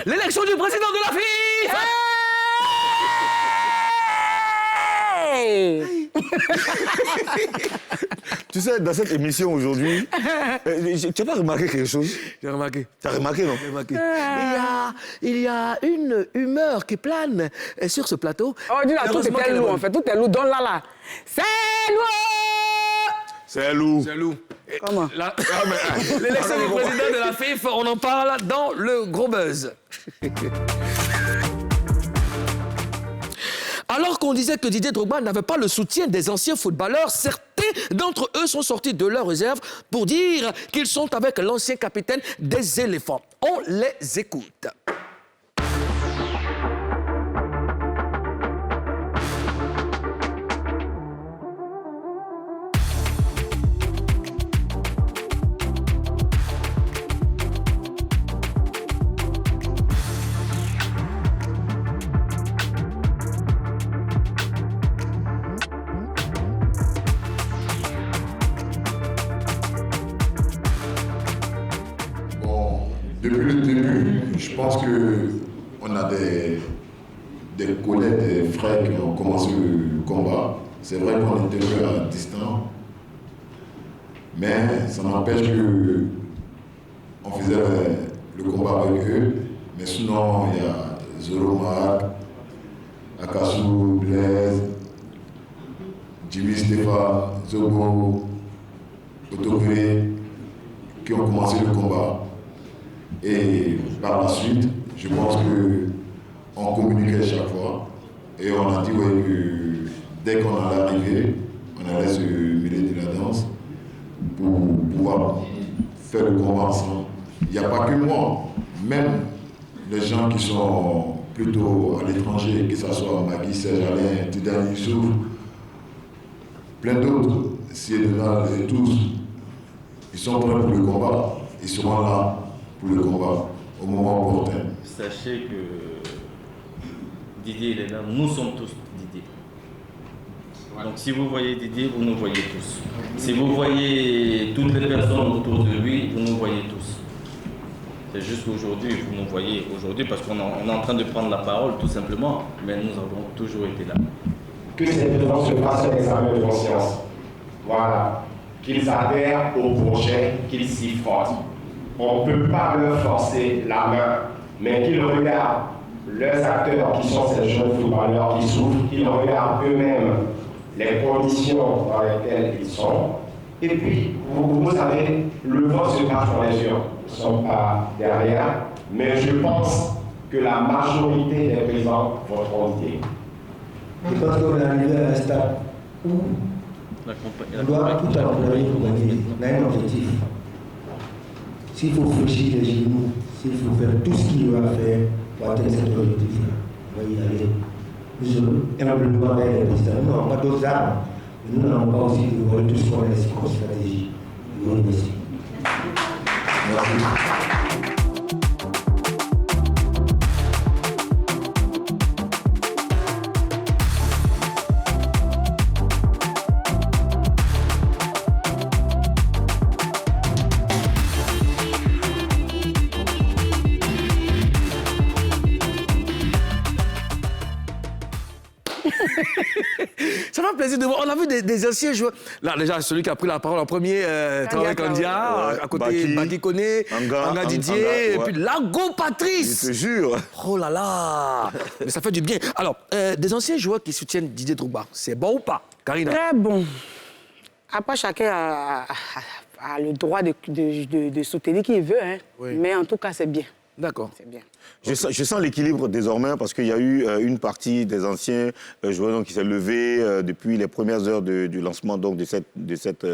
l'élection du président de la FIFA. Hey! Tu sais, dans cette émission aujourd'hui, tu n'as pas remarqué quelque chose? J'ai remarqué. Tu as remarqué, non? J'ai remarqué. Il y a une humeur qui plane sur ce plateau. Oh, dis là, tout est lourd, en fait. Tout est lourd. Donne-la, là. C'est lourd! C'est loup. C'est loup. Comment? L'élection du président de la FIFA, on en parle dans le gros buzz. Alors qu'on disait que Didier Drogba n'avait pas le soutien des anciens footballeurs, certains d'entre eux sont sortis de leur réserve pour dire qu'ils sont avec l'ancien capitaine des éléphants. On les écoute. Depuis le début, je pense qu'on a des collègues, des frères qui ont commencé le combat. C'est vrai qu'on était peu à distance, mais ça n'empêche qu'on faisait le combat avec eux. Mais sinon, il y a Zoromak, Akasu, Blaise, Jimmy Stéphane, Zobo, Otokwe, qui ont commencé le combat. Et par la suite, je pense qu'on communiquait chaque fois et on a dit ouais, que dès qu'on allait arriver, on allait se mêler de la danse pour pouvoir faire le combat ensemble. Il n'y a pas que moi, même les gens qui sont plutôt à l'étranger, que ce soit Magui, Serge Alain, Tidane Youssouf, plein d'autres, Siedena et tous, ils sont prêts pour le combat, ils seront là pour le combat au moment opportun. Sachez que Didier il est là, nous sommes tous Didier. Donc si vous voyez Didier, vous nous voyez tous. Si vous voyez toutes les personnes autour de lui, vous nous voyez tous. C'est juste qu'aujourd'hui, vous nous voyez aujourd'hui parce qu'on est en train de prendre la parole tout simplement, mais nous avons toujours été là. Que ces devants se fassent un examen de conscience. Voilà. Qu'ils adhèrent au projet, qu'ils s'y frottent. On ne peut pas leur forcer la main, mais qu'ils regardent leurs acteurs qui sont ces jeunes footballeurs qui souffrent, qu'ils regardent eux-mêmes les conditions dans lesquelles ils sont. Et puis, vous savez, le vote se passe dans les urnes. Ils ne sont pas derrière, mais je pense que la majorité des présents voteront Didier. Je pense qu'on est arrivé à un stade où on doit tout employer pour gagner. On a un objectif. S'il faut fléchir les genoux, s'il faut faire tout ce qu'il doit faire pour atteindre cet objectif-là, on va y aller. Nous sommes humblement vers les présidents. Nous n'avons pas d'autres armes. Mais nous n'avons pas aussi de voler tout ce qu'on a comme stratégie. Nous vous remercie. Merci. Ça fait plaisir de voir. On a vu des anciens joueurs. Là, déjà, celui qui a pris la parole en premier, Traoré Kandia, à côté Baki Koné, Anga Didier, et puis Lago Patrice. Je te jure. Oh là là. Mais ça fait du bien. Alors, des anciens joueurs qui soutiennent Didier Drogba, c'est bon ou pas, Karina? Très bon. Après, chacun a le droit de soutenir qui veut, hein. Oui. Mais en tout cas, c'est bien. D'accord. C'est bien. Je sens l'équilibre désormais parce qu'il y a eu une partie des anciens joueurs donc, qui s'est levée depuis les premières heures du lancement donc, de cette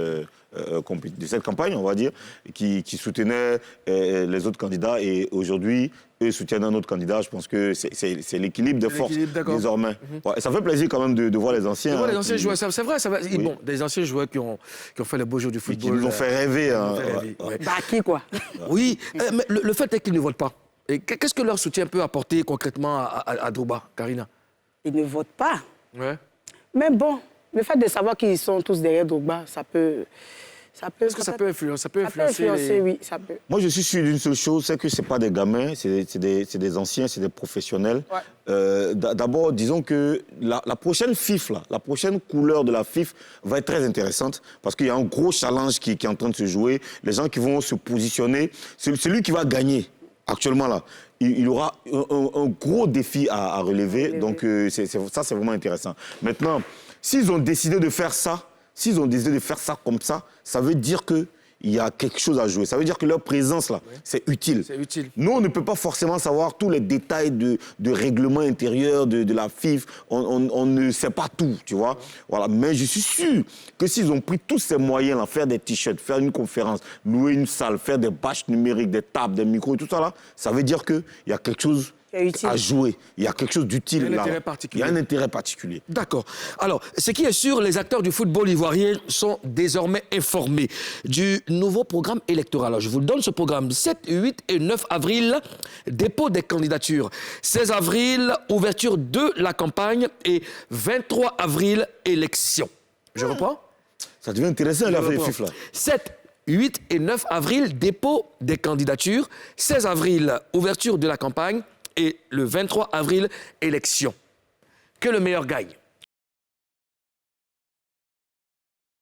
campagne, on va dire, qui soutenait les autres candidats et aujourd'hui, eux soutiennent un autre candidat. Je pense que c'est l'équilibre des forces désormais. Ouais, ça fait plaisir quand même de voir les anciens. De voir les anciens joueurs, c'est vrai. Oui. Bon, des anciens joueurs qui ont fait les beaux jours du football. Qui nous ont fait rêver. Baki, quoi. Oui, mais le fait est qu'ils ne votent pas. Et qu'est-ce que leur soutien peut apporter concrètement à Drogba, Karina? Ils ne votent pas. Ouais. Mais bon, le fait de savoir qu'ils sont tous derrière Drogba, ça peut Ça peut, Est-ce que ça peut influencer, oui, ça peut. Moi, je suis sûr d'une seule chose, c'est que ce n'est pas des gamins, c'est des anciens, c'est des professionnels. Ouais. D'abord, disons que la prochaine FIF, là, la prochaine couleur de la FIF va être très intéressante parce qu'il y a un gros challenge qui est en train de se jouer. Les gens qui vont se positionner, celui qui va gagner actuellement là, il aura un gros défi à relever. Donc, ça, c'est vraiment intéressant. Maintenant, s'ils ont décidé de faire ça, comme ça veut dire qu'il y a quelque chose à jouer. Ça veut dire que leur présence, là, c'est utile. C'est utile. Nous, on ne peut pas forcément savoir tous les détails de règlement intérieur de la FIF. On ne sait pas tout, tu vois. Voilà. Mais je suis sûr que s'ils ont pris tous ces moyens-là, faire des t-shirts, faire une conférence, louer une salle, faire des bâches numériques, des tables, des micros, tout ça là, ça veut dire qu'il y a quelque chose à jouer. Il y a quelque chose d'utile là. Il y a un intérêt particulier. Il y a un intérêt particulier. D'accord. Alors, ce qui est sûr, les acteurs du football ivoirien sont désormais informés du nouveau programme électoral. Alors, je vous le donne, ce programme. 7, 8 et 9 avril, dépôt des candidatures. 16 avril, ouverture de la campagne. Et 23 avril, élection. Je reprends? Ça devient intéressant, la FIF là. 7, 8 et 9 avril, dépôt des candidatures. 16 avril, ouverture de la campagne. Et le 23 avril, élection. Que le meilleur gagne.